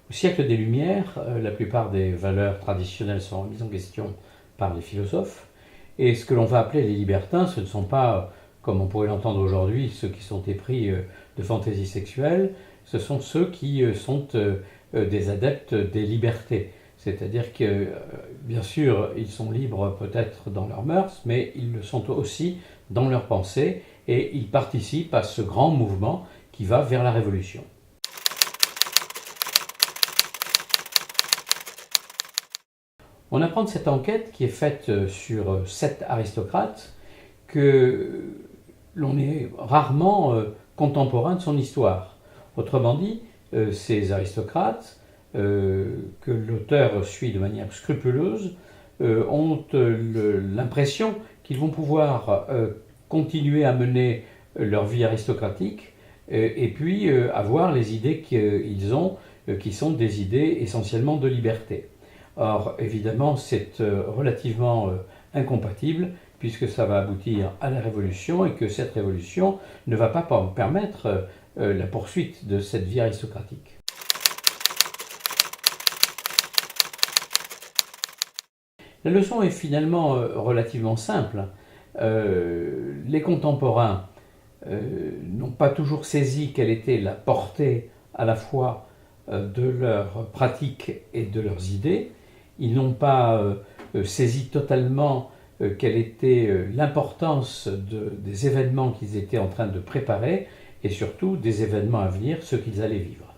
Au siècle des Lumières, la plupart des valeurs traditionnelles sont remises en question par les philosophes. Et ce que l'on va appeler les libertins, ce ne sont pas, comme on pourrait l'entendre aujourd'hui, ceux qui sont épris de fantaisie sexuelle, ce sont ceux qui sont des adeptes des libertés. C'est-à-dire que, bien sûr, ils sont libres peut-être dans leurs mœurs, mais ils le sont aussi dans leurs pensées, et ils participent à ce grand mouvement qui va vers la révolution. On apprend de cette enquête qui est faite sur 7 aristocrates que l'on est rarement contemporain de son histoire. Autrement dit, ces aristocrates, que l'auteur suit de manière scrupuleuse, ont l'impression qu'ils vont pouvoir continuer à mener leur vie aristocratique et puis avoir les idées qu'ils ont, qui sont des idées essentiellement de liberté. Or, évidemment, c'est relativement incompatible, puisque ça va aboutir à la révolution, et que cette révolution ne va pas permettre la poursuite de cette vie aristocratique. La leçon est finalement relativement simple. Les contemporains n'ont pas toujours saisi quelle était la portée à la fois de leurs pratiques et de leurs idées. Ils n'ont pas saisi totalement quelle était l'importance des événements qu'ils étaient en train de préparer, et surtout des événements à venir, ceux qu'ils allaient vivre.